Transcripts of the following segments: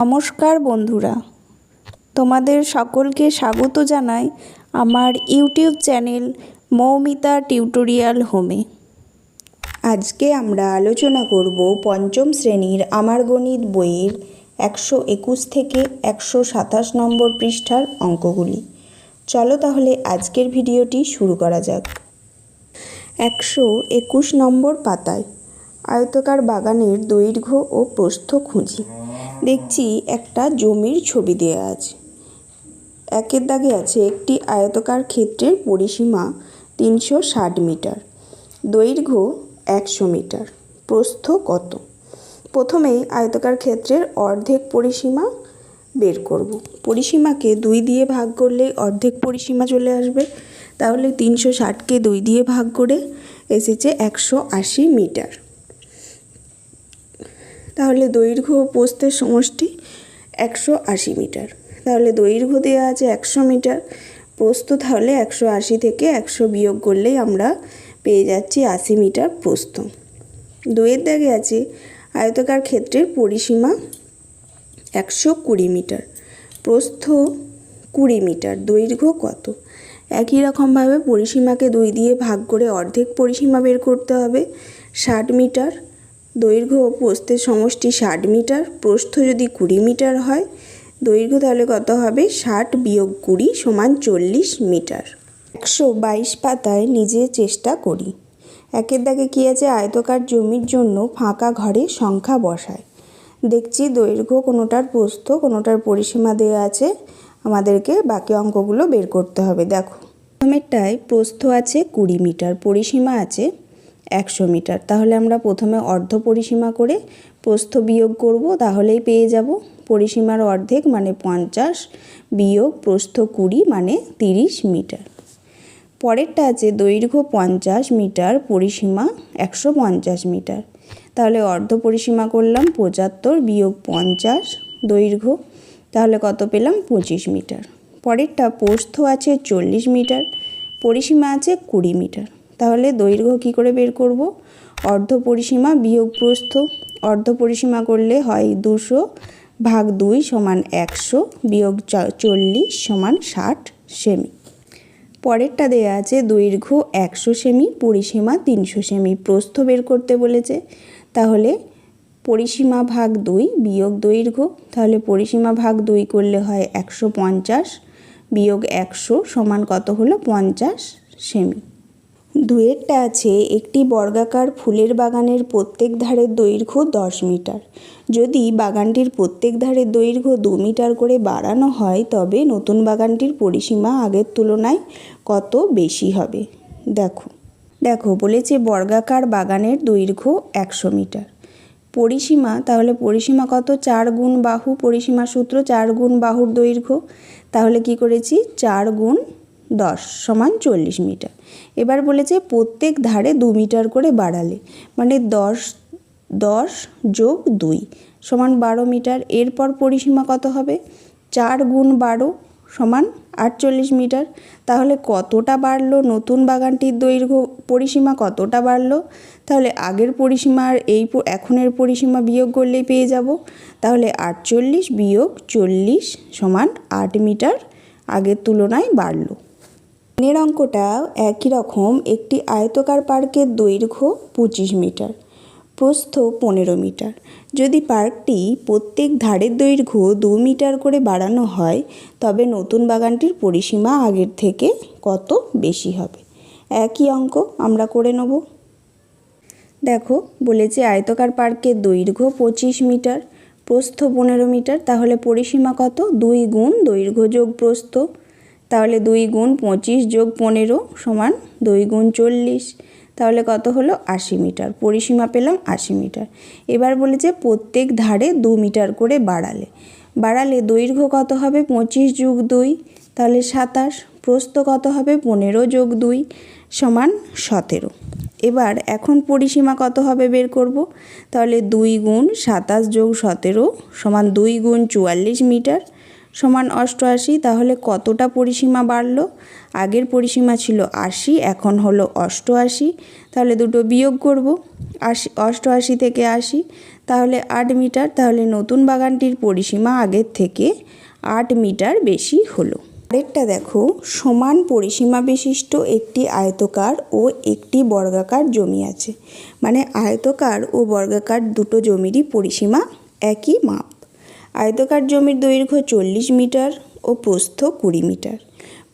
নমস্কার বন্ধুরা, তোমাদের সকলকে স্বাগত জানাই আমার ইউটিউব চ্যানেল মৌমিতা টিউটোরিয়াল হোমে। আজকে আমরা আলোচনা করব পঞ্চম শ্রেণীর আমার গণিত বইয়ের 121 থেকে 127 নম্বর পৃষ্ঠার অঙ্কগুলি। চলো তাহলে আজকের ভিডিওটি শুরু করা যাক। 121 নম্বর পাতায় আয়তাকার বাগানের দৈর্ঘ্য ও প্রস্থ খুঁজি। দেখছি একটা জমির ছবি দেওয়া আছে। একের দাগে আছে একটি আয়তাকার ক্ষেত্রের পরিসীমা 360 মিটার, দৈর্ঘ্য 100 মিটার, প্রস্থ কত? প্রথমেই আয়তাকার ক্ষেত্রের অর্ধেক পরিসীমা বের করব। পরিসীমাকে 2 দিয়ে ভাগ করলে অর্ধেক পরিসীমা চলে আসবে। তাহলে 360কে 2 দিয়ে ভাগ করে এসেছে 180 মিটার। তাহলে দৈর্ঘ্য ও প্রস্থের সমষ্টি 180 মিটার। তাহলে দৈর্ঘ্য দেওয়া আছে 100 মিটার, প্রস্থ তাহলে 180 থেকে 100 বিয়োগ করলেই আমরা পেয়ে যাচ্ছি 80 মিটার প্রস্থ। 2-এর দাগে আছে আয়তাকার ক্ষেত্রের পরিসীমা 120 মিটার, প্রস্থ 20 মিটার, দৈর্ঘ্য কত? একই রকমভাবে পরিসীমাকে 2 দিয়ে ভাগ করে অর্ধেক পরিসীমা বের করতে হবে। 60 মিটার, দৈর্ঘ্য ও প্রস্থের সমষ্টি 60 মিটার, প্রস্থ যদি 20 মিটার হয়, দৈর্ঘ্য তাহলে কত হবে? 60 বিয়োগ 20 সমান 40 মিটার। 122 পাতায় নিজে চেষ্টা করি। একের দাগে কী আছে? আয়তাকার জমির জন্য ফাঁকা ঘরে সংখ্যা বসায়। দেখছি দৈর্ঘ্য কোনোটার প্রস্থ কোনোটার পরিসীমা দেওয়া আছে, আমাদেরকে বাকি অঙ্কগুলো বের করতে হবে। দেখো, প্রথমেরটায় প্রস্থ আছে 20 মিটার, পরিসীমা আছে 100 মিটার। তাহলে আমরা প্রথমে অর্ধ পরিসীমা করে প্রস্থ বিয়োগ করব, তাহলেই পেয়ে যাব পরিসীমার অর্ধেক মানে 50 বিয়োগ প্রস্থ 20 মানে 30 মিটার। পরেরটা আছে দৈর্ঘ্য 50 মিটার, পরিসীমা 150 মিটার। তাহলে অর্ধ পরিসীমা করলাম 75 বিয়োগ 50 দৈর্ঘ্য, তাহলে কত পেলাম? 25 মিটার। পরেরটা প্রস্থ আছে 40 মিটার, পরিসীমা আছে 20 মিটার। তাহলে দৈর্ঘ্য কি করে বের করব? অর্ধ পরিসীমা বিয়োগ প্রস্থ, অর্ধ পরিসীমা করলে হয় 200 ভাগ 2 সমান 100 বিয়োগ 40 সমান 60 সেমি। পরেরটা দেয়া আছে দৈর্ঘ্য 100 সেমি, পরিসীমা 300 সেমি, প্রস্থ বের করতে বলেছে। তাহলে পরিসীমা ভাগ 2 বিয়োগ দৈর্ঘ্য, তাহলে পরিসীমা ভাগ 2 করলে হয় 150 বিয়োগ 100 সমান কত হলো? 50 সেমি। 2-এরটা আছে একটি বর্গাকার ফুলের বাগানের প্রত্যেক ধারের দৈর্ঘ্য 10 মিটার। যদি বাগানটির প্রত্যেক ধারের দৈর্ঘ্য 2 মিটার করে বাড়ানো হয়, তবে নতুন বাগানটির পরিসীমা আগের তুলনায় কত বেশি হবে? দেখো বলেছে বর্গাকার বাগানের দৈর্ঘ্য 100 মিটার, পরিসীমা, তাহলে পরিসীমা কত? 4 গুণ বাহু, পরিসীমা সূত্র 4 গুণ বাহুর দৈর্ঘ্য। তাহলে কি করেছি? 4 গুণ 10 সমান 40 মিটার। এবার বলেছে প্রত্যেক ধারে 2 মিটার করে বাড়ালে, মানে 10 যোগ 2 সমান 12 মিটার। এরপর পরিসীমা কত হবে? 4 গুণ 12 সমান 48 মিটার। তাহলে কতটা বাড়লো নতুন বাগানটির দৈর্ঘ্য? পরিসীমা কতটা বাড়লো? তাহলে আগের পরিসীমা আর এখনের পরিসীমা বিয়োগ করলেই পেয়ে যাব। তাহলে 48 বিয়োগ 40 সমান 8 মিটার আগের তুলনায় বাড়লো। এর অঙ্কটা একই রকম। একটি আয়তাকার পার্কের দৈর্ঘ্য 25 মিটার, প্রস্থ 15 মিটার। যদি পার্কটি প্রত্যেক ধারের দৈর্ঘ্য 2 মিটার করে বাড়ানো হয়, তবে নতুন বাগানটির পরিসীমা আগের থেকে কত বেশি হবে? একই অঙ্ক আমরা করে নেব। দেখো বলেছে আয়তাকার পার্কের দৈর্ঘ্য 25 মিটার, প্রস্থ 15 মিটার। তাহলে পরিসীমা কত? 2 গুণ দৈর্ঘ্য যোগ প্রস্থ, তাহলে 2 গুণ 25 যোগ 15 সমান 2 গুণ 40। তাহলে কত হলো? 80 মিটার। পরিসীমা পেলাম 80 মিটার। এবার বলেছে প্রত্যেক ধারে 2 মিটার করে বাড়ালে দৈর্ঘ্য কত হবে? 25 যোগ 2 তাহলে 27। প্রস্থ কত হবে? 15 যোগ 2 সমান 17। এবার এখন পরিসীমা কত হবে বের করব। তাহলে 2 গুণ 27 যোগ 17 সমান 2 গুণ 44 মিটার সমান 88। তাহলে কতটা পরিসীমা বাড়লো? আগের পরিসীমা ছিল 80, এখন হলো 88। তাহলে দুটো বিয়োগ করব, 88 থেকে 80, তাহলে 8 মিটার। তাহলে নতুন বাগানটির পরিসীমা আগের থেকে 8 মিটার বেশি হলো। আরেকটা দেখো, সমান পরিসীমা বিশিষ্ট একটি আয়তকার ও একটি বর্গাকার জমি আছে। মানে আয়তকার ও বর্গাকার দুটো জমিরই পরিসীমা একই মাপ। আয়তকার জমির দৈর্ঘ্য 40 মিটার ও প্রস্থ 20 মিটার।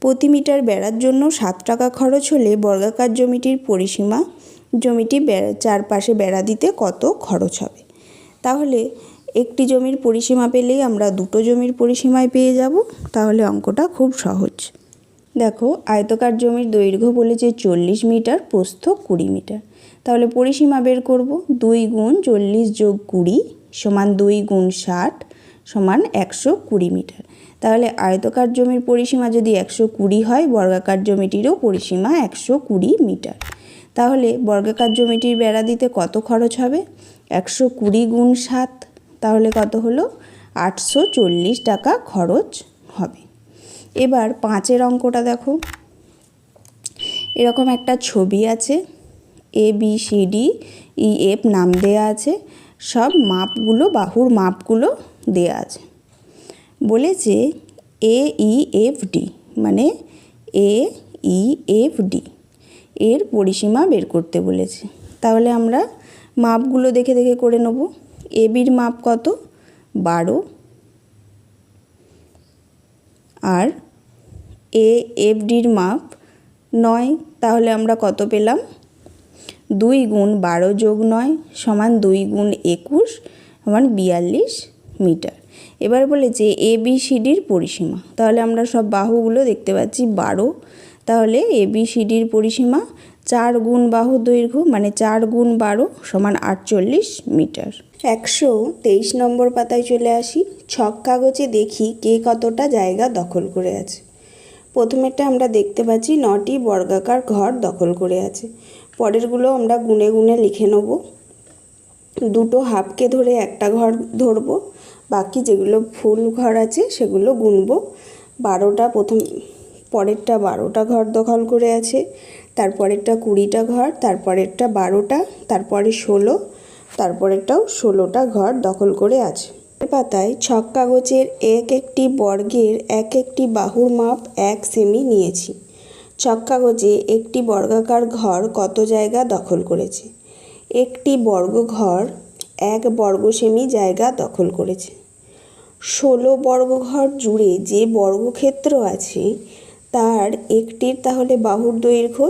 প্রতি মিটার বেড়ার জন্য 7 টাকা খরচ হলে বর্গাকার জমিটির পরিসীমা জমিটি চারপাশে বেড়া দিতে কত খরচ হবে? তাহলে একটি জমির পরিসীমা পেলেই আমরা দুটো জমির পরিসীমায় পেয়ে যাব। তাহলে অঙ্কটা খুব সহজ। দেখো, আয়তকার জমির দৈর্ঘ্য বলেছে 40 মিটার, প্রস্থ 20 মিটার। তাহলে পরিসীমা বের করব। 2 গুণ 40 যোগ 20 সমান 2 গুণ 60 সমান 120 মিটার। তাহলে আয়তকার জমির পরিসীমা যদি 120 হয়, বর্গাকার জমিটিরও পরিসীমা 120 মিটার। তাহলে বর্গাকার জমিটির বেড়া দিতে কত খরচ হবে? 120 গুণ 7, তাহলে কত হলো? 840 টাকা খরচ হবে। এবার 5-এর অঙ্কটা দেখো। এরকম একটা ছবি আছে, ABCDEF নাম দেয়া আছে, সব মাপগুলো, বাহুর মাপগুলো দেয়া আছে। বলেছে AEFD মানে AEFD এর পরিসীমা বের করতে বলেছে। তাহলে আমরা মাপগুলো দেখে দেখে করে নেব। ABর মাপ কত? 12 আর AFDর মাপ 9। তাহলে আমরা কত পেলাম? 2 গুণ 12 যোগ 9 সমান 2 গুণ 21 সমান 42 মিটার। এবার বলেছে ABCDর পরিসীমা। তাহলে আমরা সব বাহুগুলো দেখতে পাচ্ছি 12। তাহলে ABCDর পরিসীমা 4 গুণ বাহুর দৈর্ঘ্য মানে 4 গুণ 12 সমান 48 মিটার। 123 নম্বর পাতায় চলে আসি। ছক কাগজে দেখি কে কতটা জায়গা দখল করে আছে। প্রথমেরটা আমরা দেখতে পাচ্ছি 9টি বর্গাকার ঘর দখল করে আছে। পরেরগুলো আমরা গুনে গুনে লিখে নেব। দুটো হাফকে ধরে একটা ঘর ধরব, বাকি যেগুলো ফুল ঘর আছে সেগুলো গুনব। 12টা পরেরটা 12টা ঘর দখল করে আছে, তারপরেরটা 20টা ঘর, তারপরেরটা 12টা, তারপরে 16, তারপরেরটাও 16টা ঘর দখল করে আছে। পাতায় ছক কাগজের এক একটি বর্গের এক একটি বাহুর মাপ 1 সেমি নিয়েছি। ছক কাগজে একটি বর্গাকার ঘর কত জায়গা দখল করেছে? একটি বর্গ ঘর 1 বর্গ সেমি জায়গা দখল করেছে। 16 বর্গ ঘর জুড়ে যে বর্গক্ষেত্র আছে তার একটির তাহলে বাহুর দৈর্ঘ্য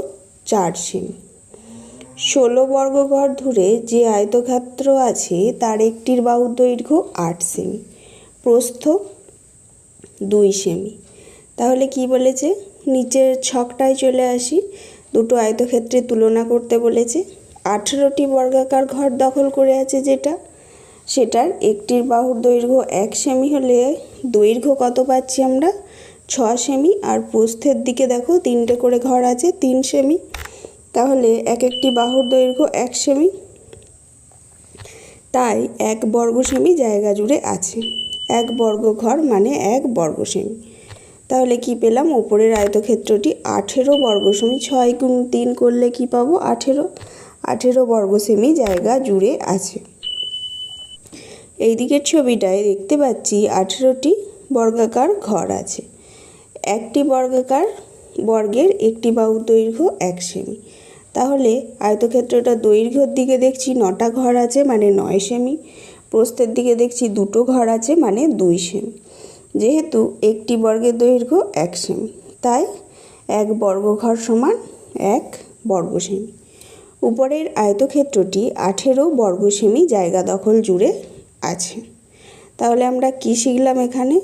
4 সেমি। 16 বর্গ ঘর ধরে যে আয়তক্ষেত্র আছে তার একটির বাহুর দৈর্ঘ্য 8 সেমি, প্রস্থ 2 সেমি। তাহলে কি বলেছে? নিচের ছকটায় চলে আসি। দুটো আয়তক্ষেত্রের তুলনা করতে বলেছে। 18টি বর্গাকার ঘর দখল করে আছে সেটার একটির বাহুর দৈর্ঘ্য 1 সেমি হলে দৈর্ঘ্য কত পাচ্ছি আমরা? 6 সেমি। আর প্রস্থের দিকে দেখো 3টে করে ঘর আছে, 3 সেমি। তাহলে এক একটি বাহুর দৈর্ঘ্য 1 সেমি, তাই 1 বর্গ সেমি জায়গা জুড়ে আছে। 1 বর্গ ঘর মানে 1 বর্গ সেমি। তাহলে কি পেলাম? উপরের আয়তক্ষেত্রটি 18 বর্গ সেমি। 6 গুণ 3 করলে কি পাবো? 18 বর্গ সেমি জায়গা জুড়ে আছে। এই দিকের ছবিটায় দেখতে পাচ্ছি 18টি বর্গাকার ঘর আছে। একটি বর্গের একটি বাহুর দৈর্ঘ্য 1 সেমি। তাহলে আয়তক্ষেত্রটা দৈর্ঘ্যের দিকে দেখছি 9টা ঘর আছে মানে 9 সেমি। প্রস্থের দিকে দেখছি 2টো ঘর আছে মানে 2 সেমি। যেহেতু একটি বর্গের দৈর্ঘ্য 1 সেমি, তাই 1 বর্গ ঘর সমান 1 বর্গ সেমি। উপরের আয়তক্ষেত্রটি 18 বর্গ সেমি জায়গা দখল জুড়ে আছে। তাহলে আমরা কি শিখলাম এখানে?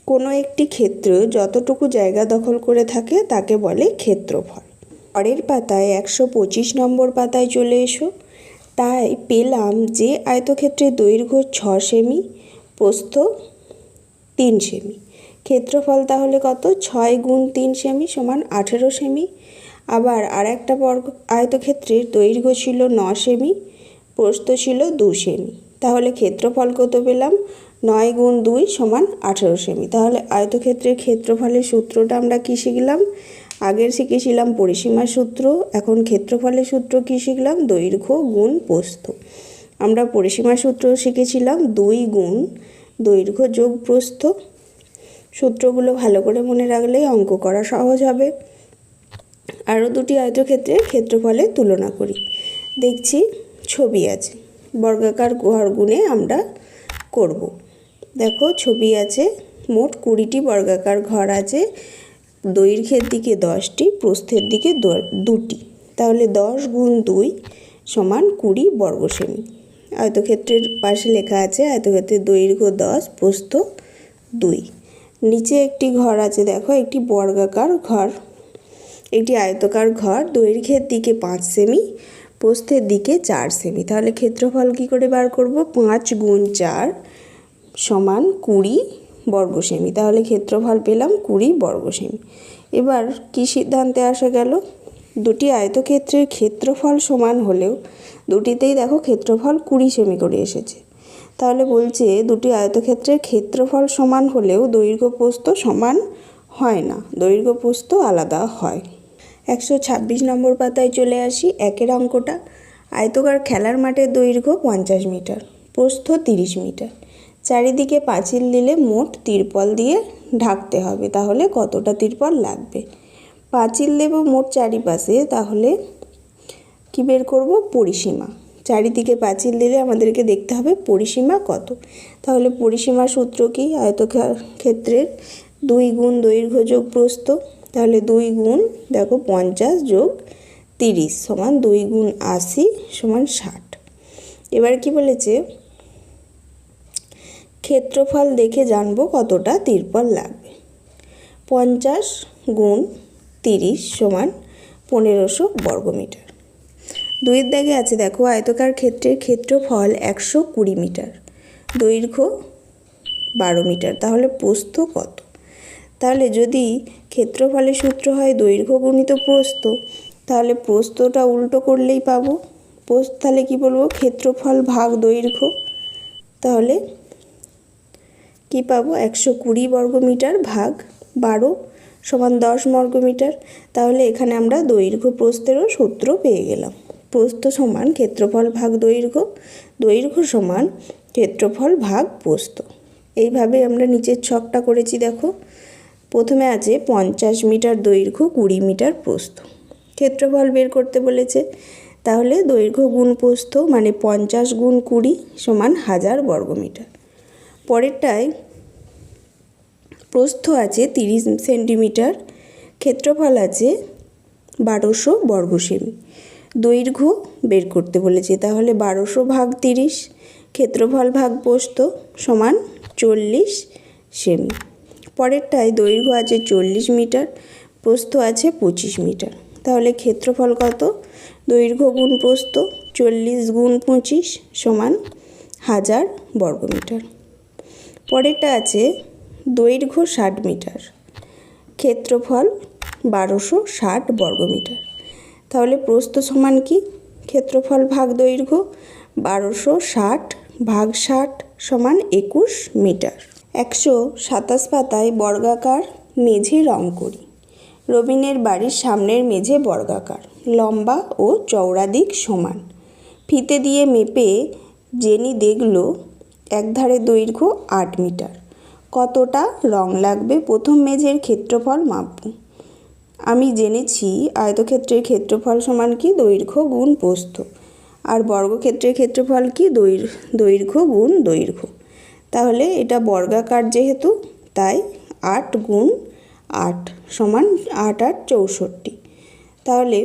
কোনো একটি ক্ষেত্র যতটুকু জায়গা দখল করে থাকে তাকে বলে ক্ষেত্রফল। পরের পাতায় 125 নম্বর পাতায় চলে এসো। তাই পেলাম যে আয়তক্ষেত্রের দৈর্ঘ্য 6 সেমি, প্রস্থ 3 সেমি। ক্ষেত্রফল তাহলে কত? 6 গুণ 3 সেমি সমান 18 সেমি। আবার আরেকটা আয়তক্ষেত্রের দৈর্ঘ্য ছিল 9 সেমি, প্রস্থ ছিল 2 সেমি। তাহলে ক্ষেত্রফল কত পেলাম? 9 গুণ 2 সমান 18 সেমি। তাহলে আয়তক্ষেত্রের ক্ষেত্রফলের সূত্রটা আমরা কি শিখলাম? আগের শিখেছিলাম পরিসীমার সূত্র, এখন ক্ষেত্রফলের সূত্র কী শিখলাম? দৈর্ঘ্য গুণ প্রস্থ। আমরা পরিসীমার সূত্র শিখেছিলাম 2 গুণ দৈর্ঘ্য যোগ প্রস্থ। সূত্রগুলো ভালো করে মনে রাখলেই অঙ্ক করা সহজ হবে। আরও দুটি আয়তক্ষেত্রের ক্ষেত্রফলের তুলনা করি। দেখছি ছবি আছে, বর্গাকার ঘর গুণে আমরা করব। দেখো ছবি আছে, মোট 20টি বর্গাকার ঘর আছে। দৈর্ঘ্যের দিকে 10টি, প্রস্থের দিকে 2টি। তাহলে 10 গুণ 2 সমান 20 বর্গ সেমি। আয়তক্ষেত্রের পাশে লেখা আছে আয়তক্ষেত্রের দৈর্ঘ্য 10, প্রস্থ 2। নিচে একটি ঘর আছে, দেখো একটি বর্গাকার ঘর, একটি আয়তকার ঘর, দৈর্ঘ্যের দিকে 5 সেমি, প্রস্থের দিকে 4 সেমি। তাহলে ক্ষেত্রফল কী করে বার করব? 5 গুণ 4 সমান 20 বর্গ সেমি। তাহলে ক্ষেত্রফল পেলাম 20 বর্গ সেমি। এবার কি সিদ্ধান্তে আসা গেল? দুটি আয়তক্ষেত্রের ক্ষেত্রফল সমান হলেও দুটিতেই দেখো ক্ষেত্রফল 20 সেমি করে এসেছে। তাহলে বলছে দুটি আয়তক্ষেত্রের ক্ষেত্রফল সমান হলেও দৈর্ঘ্য প্রস্থ সমান হয় না, দৈর্ঘ্য প্রস্থ আলাদা হয়। 126 নম্বর পাতায় চলে আসি। একের অঙ্কটা, আয়তকার খেলার মাঠের দৈর্ঘ্য 50 মিটার, প্রস্থ 30 মিটার। চারিদিকে পাঁচিল দিলে মোট তিরপল দিয়ে ঢাকতে হবে। তাহলে কতটা তিরপল লাগবে? পাঁচিল দেব মোট চারিপাশে, তাহলে কি বের করব? পরিসীমা। চারিদিকে পাঁচিল দিলে আমাদেরকে দেখতে হবে পরিসীমা কত। তাহলে পরিসীমার সূত্র কি? আয়তক্ষেত্রের 2 গুণ দৈর্ঘ্য যোগ প্রস্থ। তাহলে 2 গুণ দেখো 50 যোগ 30 সমান 2 গুণ 80 সমান 60। এবার কি বলেছে? ক্ষেত্রফল দেখে জানবো কতটা তিরপল লাগবে। 50 গুণ 30 সমান 1500 বর্গমিটার। 2-এর দাগে আছে দেখো আয়তকার ক্ষেত্রের ক্ষেত্রফল 120 মিটার, দৈর্ঘ্য 12 মিটার। তাহলে প্রস্থ কত? তাহলে যদি ক্ষেত্রফলের সূত্র হয় দৈর্ঘ্য গুণিত প্রস্থ, তাহলে প্রস্থটা উল্টো করলেই পাবো। তাহলে কি বলবো? ক্ষেত্রফল ভাগ দৈর্ঘ্য। তাহলে কি পাবো? 120 বর্গমিটার ভাগ 12 সমান 10 বর্গমিটার। তাহলে এখানে আমরা দৈর্ঘ্য প্রস্থেরও সূত্র পেয়ে গেলাম। প্রস্থ সমান ক্ষেত্রফল ভাগ দৈর্ঘ্য, দৈর্ঘ্য সমান ক্ষেত্রফল ভাগ প্রস্থ। এইভাবে আমরা নিচের ছকটা করেছি। দেখো প্রথমে আছে 50 মিটার দৈর্ঘ্য, 20 মিটার প্রস্থ। ক্ষেত্রফল বের করতে বলেছে, তাহলে দৈর্ঘ্য গুণ প্রস্থ মানে 50 গুণ 20 সমান 1000 বর্গমিটার। পরেরটায় প্রস্থ আছে 30 সেন্টিমিটার, ক্ষেত্রফল আছে 1200 বর্গ সেমি। দৈর্ঘ্য বের করতে বলেছে, তাহলে 1200 ভাগ 30 ক্ষেত্রফল ভাগ প্রস্থ সমান 40 সেমি। পরেরটায় দৈর্ঘ্য আছে 40 মিটার, প্রস্থ আছে 25 মিটার। তাহলে ক্ষেত্রফল কত? দৈর্ঘ্য গুণ প্রস্থ 40 গুণ 25 সমান 1000 বর্গমিটার। পরেরটা আছে দৈর্ঘ্য 60 মিটার, ক্ষেত্রফল 1260 বর্গমিটার। তাহলে প্রস্থ সমান কি? ক্ষেত্রফল ভাগ দৈর্ঘ্য 1260 ভাগ 60 সমান 21 মিটার। 127 পাতায় বর্গাকার মেঝে রং করি। রবিনের বাড়ির সামনের মেঝে বর্গাকার, লম্বা ও চওড়া দিক সমান। ফিতে দিয়ে মেপে জেনি দেখলো একধারে দৈর্ঘ্য 8 মিটার। কতটা রং লাগবে? প্রথম মেঝের ক্ষেত্রফল মাপব। আমি জেনেছি আয়তক্ষেত্রের ক্ষেত্রফল সমান কি? দৈর্ঘ্য গুণ প্রস্থ। আর বর্গক্ষেত্রের ক্ষেত্রফল কি? দৈর্ঘ্য গুণ দৈর্ঘ্য। তাহলে এটা বর্গাকার যেহেতু, তাই 8 গুণ 8 সমান 8 8 64। তাহলে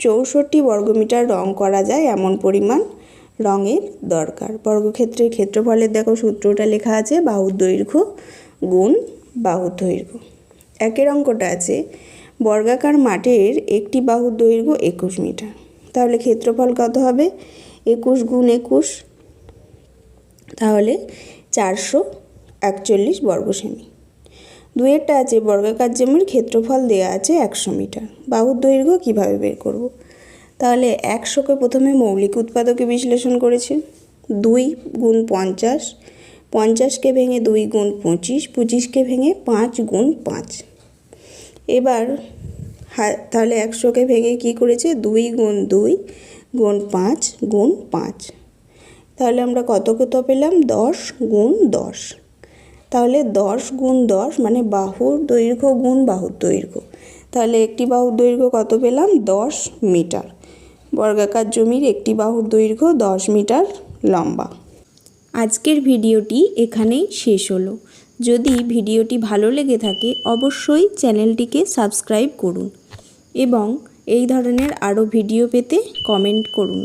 64 বর্গমিটার রং করা যায় এমন পরিমাণ রঙের দরকার। বর্গক্ষেত্রের ক্ষেত্রফলের দেখো সূত্রটা লেখা আছে বাহুর দৈর্ঘ্য গুণ বাহুর দৈর্ঘ্য। একের অঙ্কটা আছে বর্গাকার মাঠের একটি বাহুর দৈর্ঘ্য 21 মিটার। তাহলে ক্ষেত্রফল কত হবে? 21 গুণ 21, তাহলে 441 বর্গ সেমি। 2-এরটা আছে বর্গাকার জমির ক্ষেত্রফল দেয়া আছে 100 মিটার। বাহুর দৈর্ঘ্য কিভাবে বের করব? তাহলে 100কে প্রথমে মৌলিক উৎপাদকে বিশ্লেষণ করেছি। 2 গুণ 50, 50কে ভেঙে 2 গুণ 25, 25কে ভেঙে 5 গুণ 5। এবার তাহলে 100কে ভেঙে কি করেছে 2 গুণ 2 গুণ 5 গুণ 5। তাহলে আমরা কত পেলাম 10 গুণ 10। তাহলে 10 গুণ 10 মানে বাহুর দৈর্ঘ্য গুণ বাহুর দৈর্ঘ্য। তাহলে একটি বাহুর দৈর্ঘ্য কত পেলাম 10 মিটার। বর্গাকার জমির একটি বাহুর দৈর্ঘ্য 10 মিটার লম্বা। আজকের ভিডিওটি এখানেই শেষ হলো। যদি ভিডিওটি ভালো লেগে থাকে অবশ্যই চ্যানেলটিকে সাবস্ক্রাইব করুন এবং এই ধরনের আরও ভিডিও পেতে কমেন্ট করুন।